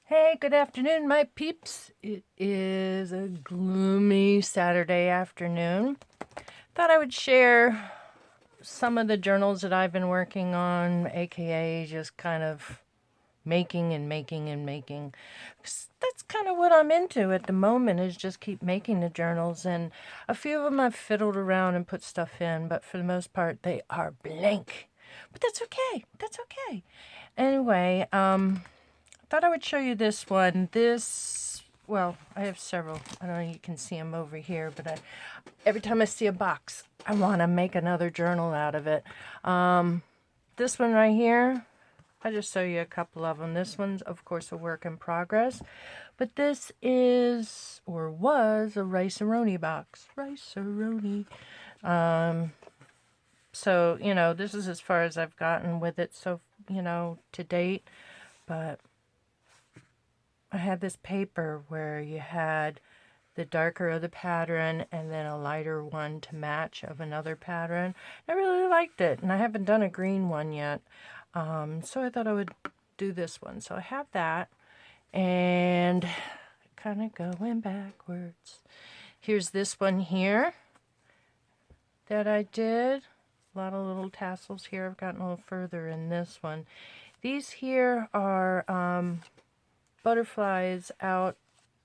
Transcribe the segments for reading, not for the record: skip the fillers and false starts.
Hey, good afternoon, my peeps. It is a gloomy Saturday afternoon. Thought I would share some of the journals that I've been working on, aka just kind of making and making and making. 'Cause that's kind of what I'm into at the moment is just keep making the journals, and a few of them I've fiddled around and put stuff in, but for the most part they are blank. But that's okay. That's okay. Anyway, thought I would show you this one. Well, I have several. I don't know if you can see them over here, but every time I see a box, I want to make another journal out of it. This one right here, I'll just show you a couple of them. This one's, of course, a work in progress, but this is, or was, a Rice-A-Roni box. Rice-A-Roni. So, this is as far as I've gotten with it, so, to date, but I had this paper where you had the darker of the pattern and then a lighter one to match of another pattern. I really liked it, and I haven't done a green one yet. So I thought I would do this one. So I have that, and kind of going backwards. Here's this one here that I did. A lot of little tassels here. I've gotten a little further in this one. These here are butterflies out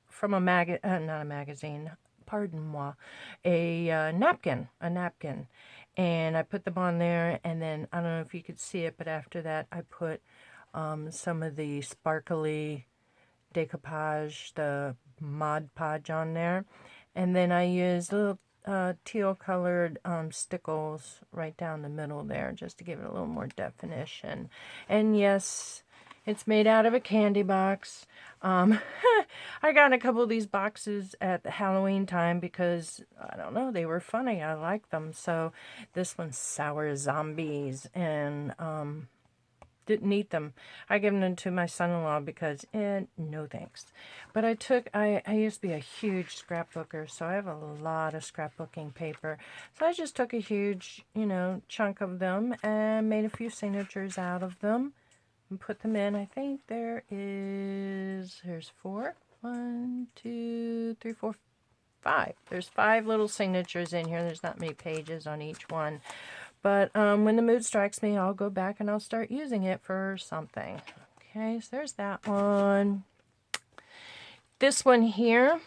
from not a magazine, pardon moi, a napkin, and I put them on there, and then I don't know if you could see it, but after that I put some of the sparkly decoupage, the Mod Podge on there, and then I used little teal colored stickles right down the middle there just to give it a little more definition. And yes, it's made out of a candy box. I got a couple of these boxes at the Halloween time because, I don't know, they were funny. I like them. So this one's Sour Zombies, and didn't eat them. I gave them to my son-in-law because, no thanks. But I used to be a huge scrapbooker, so I have a lot of scrapbooking paper. So I just took a huge, chunk of them and made a few signatures out of them and put them in. I think there's four. 1, 2, 3, 4, 5. There's 5 little signatures in here. There's not many pages on each one. But when the mood strikes me, I'll go back and I'll start using it for something. Okay, so there's that one. This one here,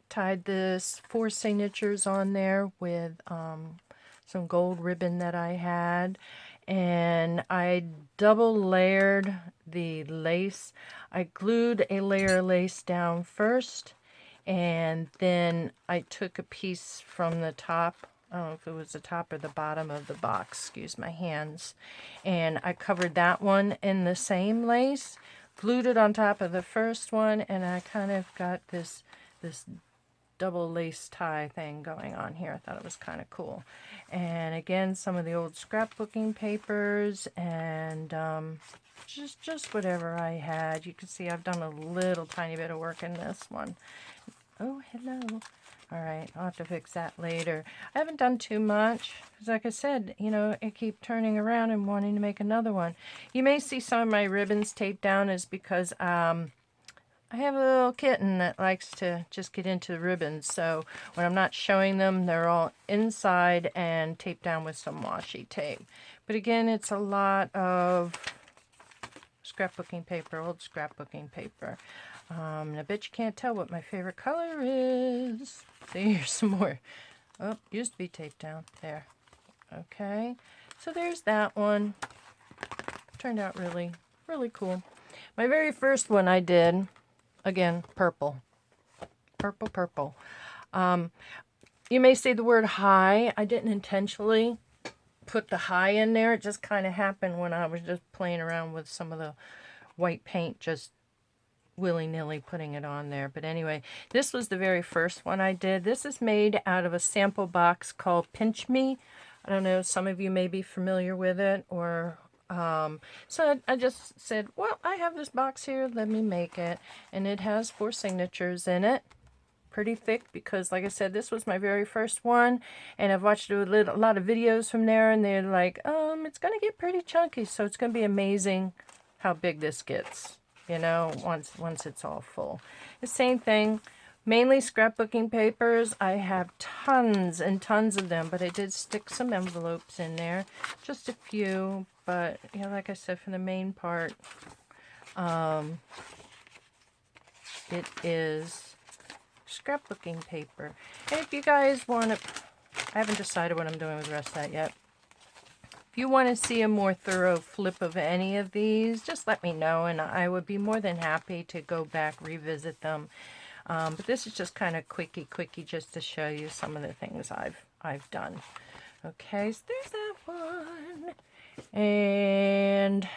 tied this 4 signatures on there with some gold ribbon that I had. And I double layered the lace. I glued a layer of lace down first, and then I took a piece from the top, I don't know if it was the top or the bottom of the box, excuse my hands, and I covered that one in the same lace, glued it on top of the first one, and I kind of got this double lace tie thing going on here. I thought it was kind of cool. And again, some of the old scrapbooking papers and just whatever I had. You can see I've done a little tiny bit of work in this one. Oh, hello. All right, I'll have to fix that later. I haven't done too much because, like I said, I keep turning around and wanting to make another one. You may see some of my ribbons taped down is because I have a little kitten that likes to just get into the ribbons, so when I'm not showing them, they're all inside and taped down with some washi tape. But again, it's a lot of scrapbooking paper, old scrapbooking paper. And I bet you can't tell what my favorite color is. See, here's some more. Oh, used to be taped down. There. Okay. So there's that one. Turned out really, really cool. My very first one I did, again, purple. Purple, purple. You may say the word high. I didn't intentionally put the high in there. It just kind of happened when I was just playing around with some of the white paint, just willy-nilly putting it on there. But anyway, this was the very first one I did. This is made out of a sample box called Pinch Me. I don't know, some of you may be familiar with it, or so I just said, well, I have this box here, let me make it. And it has 4 signatures in it. Pretty thick because, like I said, this was my very first one, and I've watched a lot of videos from there, and they're like, it's going to get pretty chunky, so it's going to be amazing how big this gets, you know, once it's all full. The same thing, mainly scrapbooking papers. I have tons and tons of them, but I did stick some envelopes in there, just a few, but you know, like I said, for the main part, it is scrapbooking paper. And if you guys want to, I haven't decided what I'm doing with the rest of that yet. If you want to see a more thorough flip of any of these, just let me know, and I would be more than happy to go back, revisit them. But this is just kind of quickie just to show you some of the things I've done. Okay, so there's that one. And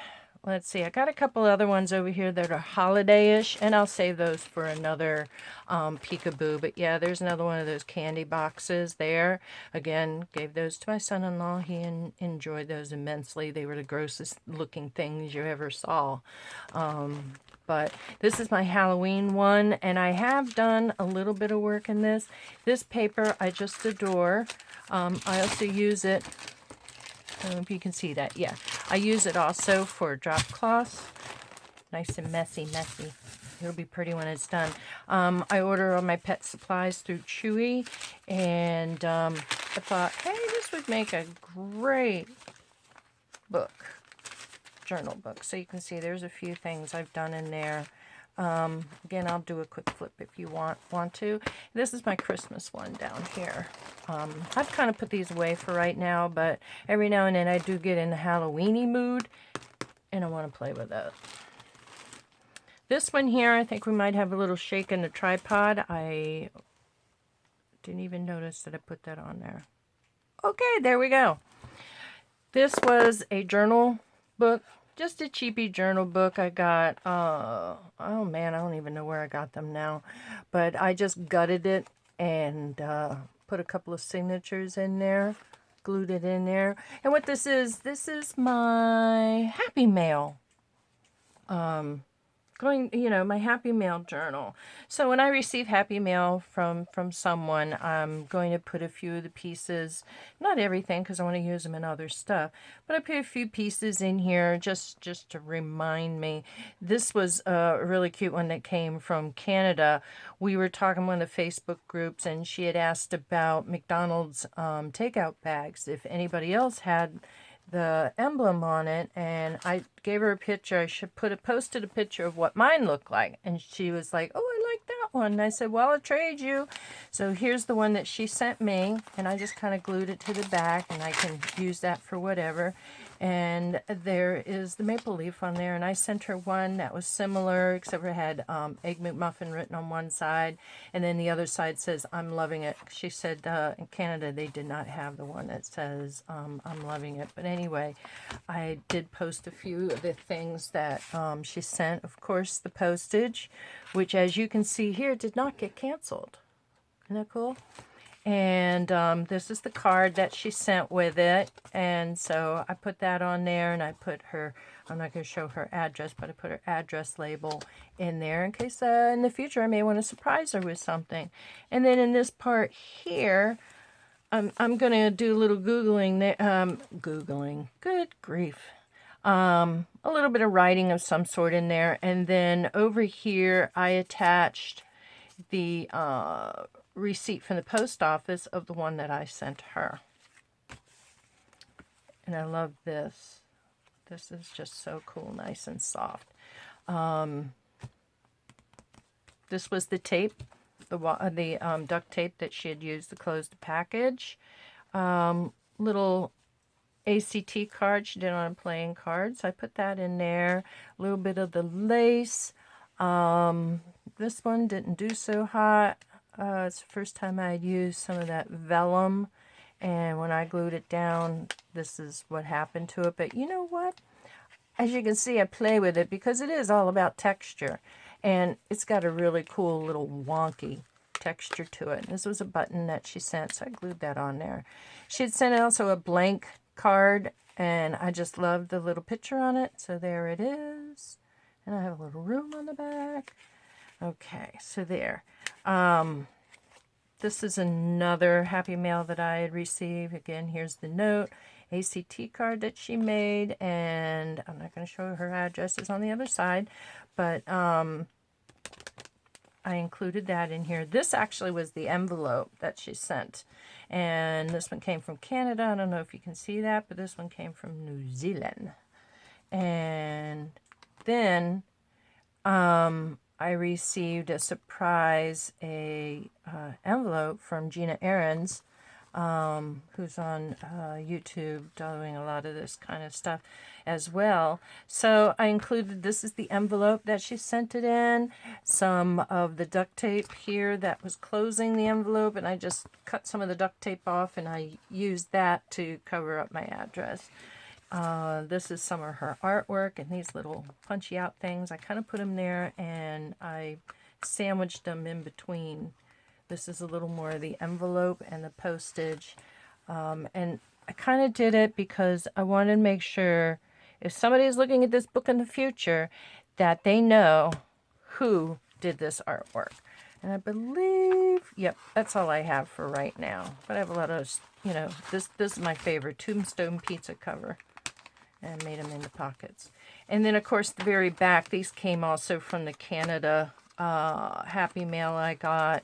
let's see, I got a couple other ones over here that are holiday-ish, and I'll save those for another peekaboo. But yeah, there's another one of those candy boxes there. Again, gave those to my son-in-law. He enjoyed those immensely. They were the grossest looking things you ever saw. But this is my Halloween one, and I have done a little bit of work in this. This paper I just adore. I also use it, I don't know if you can see that. Yeah, I use it also for drop cloths. Nice and messy. It'll be pretty when it's done. I order all my pet supplies through Chewy, and I thought, hey, this would make a great book. Journal book. So you can see there's a few things I've done in there. Again, I'll do a quick flip if you want to. This is my Christmas one down here. I've kind of put these away for right now, but every now and then I do get in the Halloween-y mood, and I want to play with it. This one here, I think we might have a little shake in the tripod. I didn't even notice that I put that on there. Okay, there we go. This was a journal book, just a cheapy journal book I got. Oh man, I don't even know where I got them now, but I just gutted it and put a couple of signatures in there, glued it in there. And what this is my Happy Mail. My Happy Mail journal. So when I receive Happy Mail from someone, I'm going to put a few of the pieces, not everything because I want to use them in other stuff, but I put a few pieces in here just to remind me. This was a really cute one that came from Canada. We were talking in one of the Facebook groups, and she had asked about McDonald's takeout bags, if anybody else had the emblem on it, and I gave her a picture. I should posted a picture of what mine looked like, and she was like, oh, I like that one. And I said, well, I'll trade you. So here's the one that she sent me, and I just kind of glued it to the back, and I can use that for whatever. And there is the maple leaf on there, and I sent her one that was similar, except for it had Egg McMuffin written on one side, and then the other side says, I'm loving it. She said in Canada they did not have the one that says I'm loving it. But anyway, I did post a few of the things that she sent. Of course, the postage, which as you can see here, did not get canceled. Isn't that cool? And this is the card that she sent with it. And so I put that on there, and I put her, I'm not going to show her address, but I put her address label in there in case in the future I may want to surprise her with something. And then in this part here, I'm going to do a little Googling there. Googling. Good grief. A little bit of writing of some sort in there. And then over here, I attached the receipt from the post office of the one that I sent her. And I love this. This is just so cool, nice and soft. This was the tape, the duct tape that she had used to close the package. Little ACT card she did on a playing card, so I put that in there. A little bit of the lace. This one didn't do so hot. It's the first time I had used some of that vellum, and when I glued it down, this is what happened to it. But you know what? As you can see, I play with it because it is all about texture, and it's got a really cool little wonky texture to it. This was a button that she sent, so I glued that on there. She had sent also a blank card, and I just loved the little picture on it, so there it is. And I have a little room on the back. Okay, so there. This is another Happy Mail that I had received. Again, here's the note. ACT card that she made, and I'm not going to show her addresses on the other side, but I included that in here. This actually was the envelope that she sent, and this one came from Canada. I don't know if you can see that, but this one came from New Zealand. And then I received a surprise envelope from Gina Ahrens, who's on YouTube doing a lot of this kind of stuff as well. So I included, this is the envelope that she sent it in, some of the duct tape here that was closing the envelope, and I just cut some of the duct tape off and I used that to cover up my address. This is some of her artwork and these little punchy out things. I kind of put them there and I sandwiched them in between. This is a little more of the envelope and the postage. And I kind of did it because I wanted to make sure if somebody is looking at this book in the future that they know who did this artwork. And I believe, yep, that's all I have for right now. But I have a lot of, you know, this is my favorite, Tombstone Pizza cover. And made them into pockets. And then, of course, the very back, these came also from the Canada Happy Mail I got.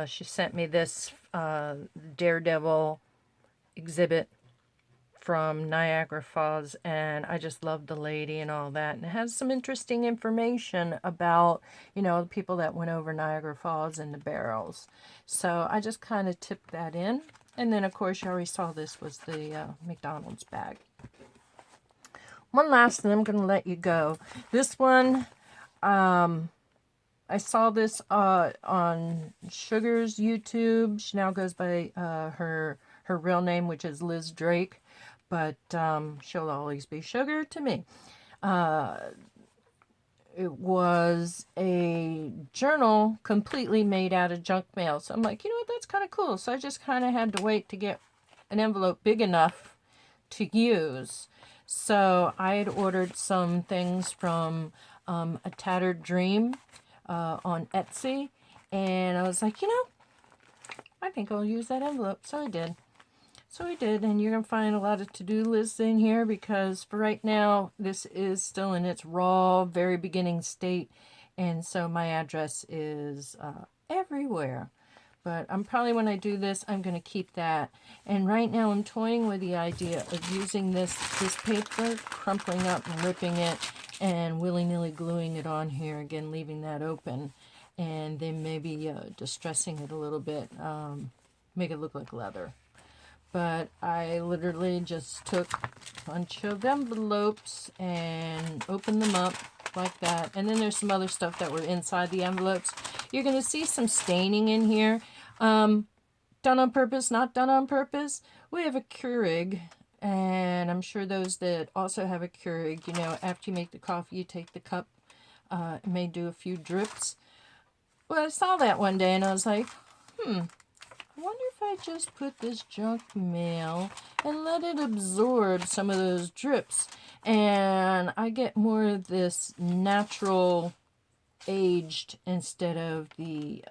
She sent me this Daredevil exhibit from Niagara Falls, and I just love the lady and all that. And it has some interesting information about, you know, the people that went over Niagara Falls in the barrels. So I just kind of tipped that in. And then, of course, you already saw this was the McDonald's bag. One last, and I'm going to let you go. This one, I saw this on Sugar's YouTube. She now goes by her real name, which is Liz Drake, but she'll always be Sugar to me. It was a journal completely made out of junk mail. So I'm like, you know what, that's kind of cool. So I just kind of had to wait to get an envelope big enough to use. So I had ordered some things from A Tattered Dream on Etsy, and I was like, you know, I think I'll use that envelope. So I did. And you're going to find a lot of to-do lists in here because for right now, this is still in its raw, very beginning state, and so my address is everywhere. But I'm probably, when I do this, I'm going to keep that. And right now I'm toying with the idea of using this paper, crumpling up and ripping it, and willy-nilly gluing it on here, again, leaving that open. And then maybe distressing it a little bit, make it look like leather. But I literally just took a bunch of envelopes and opened them up like that. And then there's some other stuff that were inside the envelopes. You're going to see some staining in here. Done on purpose, not done on purpose. We have a Keurig, and I'm sure those that also have a Keurig, you know, after you make the coffee, you take the cup. It may do a few drips. Well, I saw that one day, and I was like, I wonder if I just put this junk mail and let it absorb some of those drips. And I get more of this natural aged instead of the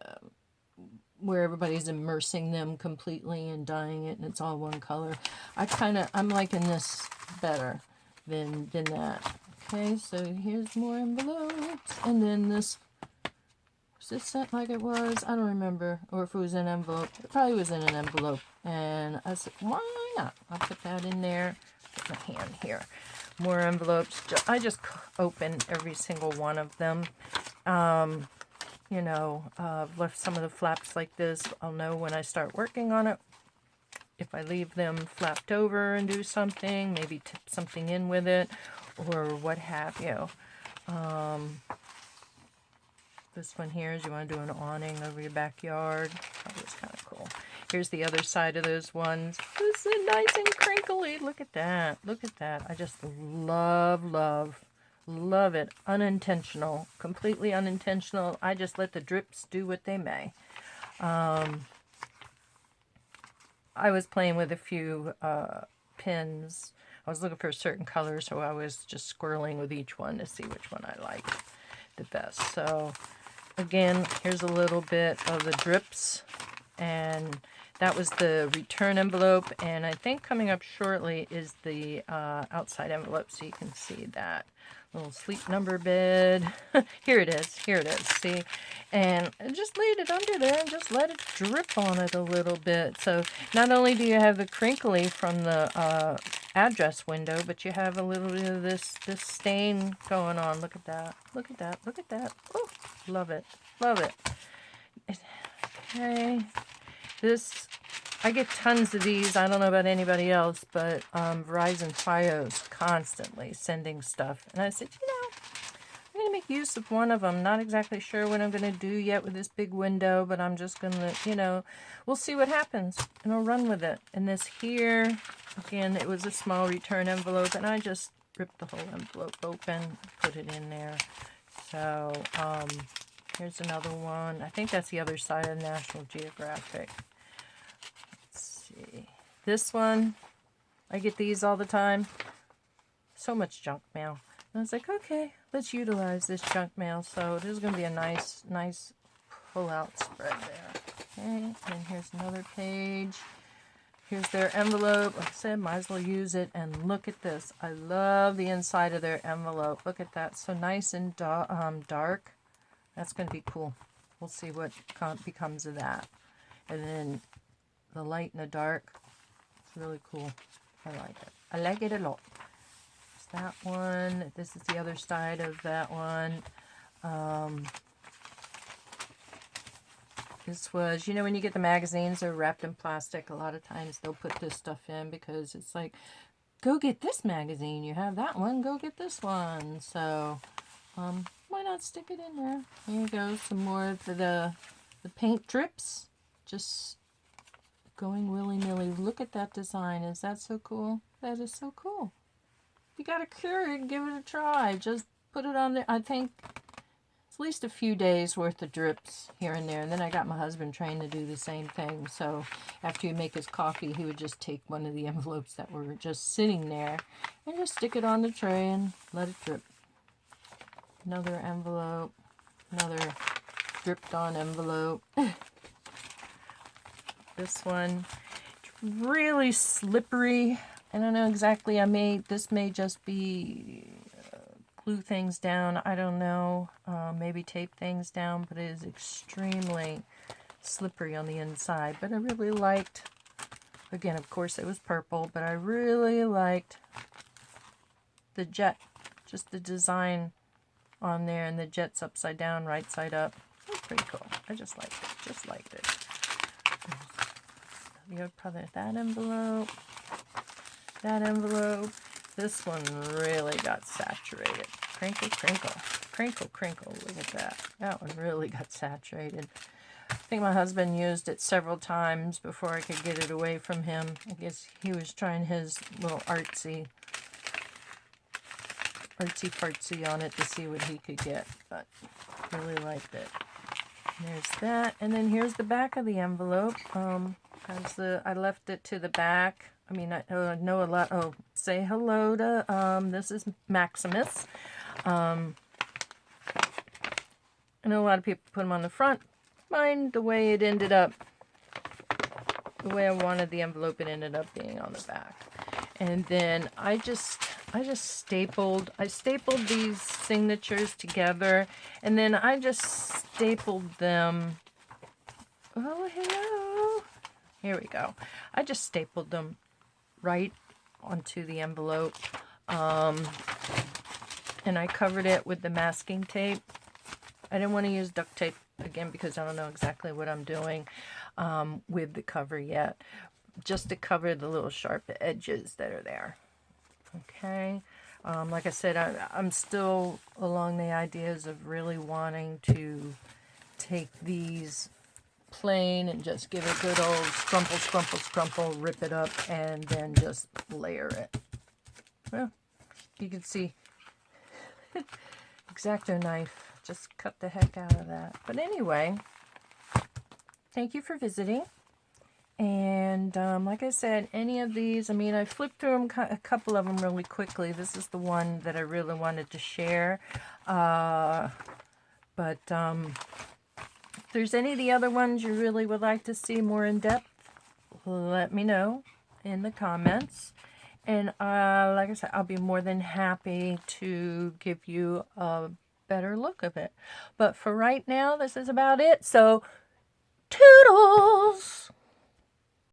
where everybody's immersing them completely and dyeing it and it's all one color. I'm liking this better than that. Okay, so here's more envelopes. And then this, was this sent like it was? I don't remember. Or if it was in an envelope. It probably was in an envelope. And I said, why not? I'll put that in there. Put my hand here. More envelopes. I just open every single one of them. You know, I've left some of the flaps like this. I'll know when I start working on it. If I leave them flapped over and do something, maybe tip something in with it, or what have you. This one here is you want to do an awning over your backyard. That was kind of cool. Here's the other side of those ones. This is nice and crinkly. Look at that. Look at that. I just love it. Unintentional. Completely unintentional. I just let the drips do what they may. I was playing with a few pins. I was looking for a certain color, so I was just squirreling with each one to see which one I liked the best. So, again, here's a little bit of the drips, and that was the return envelope, and I think coming up shortly is the outside envelope, so you can see that little sleep number bed. Here it is, see? And I just laid it under there and just let it drip on it a little bit. So not only do you have the crinkly from the address window, but you have a little bit of this stain going on. Look at that, look at that, look at that. Oh, love it, love it. Okay, this, I get tons of these. I don't know about anybody else, but Verizon Fios constantly sending stuff. And I said, you know, I'm going to make use of one of them. Not exactly sure what I'm going to do yet with this big window, but I'm just going to, you know, we'll see what happens, and I'll run with it. And this here, again, it was a small return envelope, and I just ripped the whole envelope open, put it in there. So, here's another one. I think that's the other side of National Geographic. Let's see. This one, I get these all the time. So much junk mail. And I was like, okay, let's utilize this junk mail. So this is going to be a nice pull-out spread there. Okay, and here's another page. Here's their envelope. Like I said, might as well use it. And look at this. I love the inside of their envelope. Look at that. So nice and dark. That's going to be cool. We'll see what becomes of that. And then the light and the dark. It's really cool. I like it. I like it a lot. There's that one. This is the other side of that one. This was, you know, when you get the magazines, they're wrapped in plastic. A lot of times they'll put this stuff in because it's like, go get this magazine. You have that one. Go get this one. So, why not stick it in there? Here you go. Some more for the paint drips. Just going willy-nilly. Look at that design. Is that so cool? That is so cool. If you got a Keurig, give it a try. Just put it on there. I think it's at least a few days worth of drips here and there. And then I got my husband trained to do the same thing. So after you make his coffee, he would just take one of the envelopes that were just sitting there and just stick it on the tray and let it drip. Another envelope, another dripped on envelope. This one, it's really slippery. I don't know exactly. This may just be glue things down. I don't know. Maybe tape things down, but it is extremely slippery on the inside. But I really liked, again, of course it was purple, but I really liked the jet, just the design on there, and the jet's upside down, right side up. That's pretty cool. I just liked it. The other part of that envelope. This one really got saturated. Crinkle, crinkle. Crinkle, crinkle. Look at that. That one really got saturated. I think my husband used it several times before I could get it away from him. I guess he was trying his little artsy fartsy on it to see what he could get, but really liked it. And there's that, and then here's the back of the envelope. I left it to the back. I mean, I know a lot. Oh, say hello to this is Maximus. I know a lot of people put them on the front. Mine, the way it ended up, the way I wanted the envelope, it ended up being on the back. And then I just stapled these signatures together, and then I just stapled them. Oh, hello. Here we go. I just stapled them right onto the envelope. And I covered it with the masking tape. I didn't want to use duct tape again because I don't know exactly what I'm doing with the cover yet. Just to cover the little sharp edges that are there. Okay. Like I said, I'm still along the ideas of really wanting to take these plain and just give it a good old scrumple, rip it up, and then just layer it. Well, you can see X-Acto knife just cut the heck out of that. But anyway, thank you for visiting. And like I said, any of these, I mean, I flipped through them, a couple of them really quickly. This is the one that I really wanted to share. But if there's any of the other ones you really would like to see more in depth, let me know in the comments. And like I said, I'll be more than happy to give you a better look of it. But for right now, this is about it. So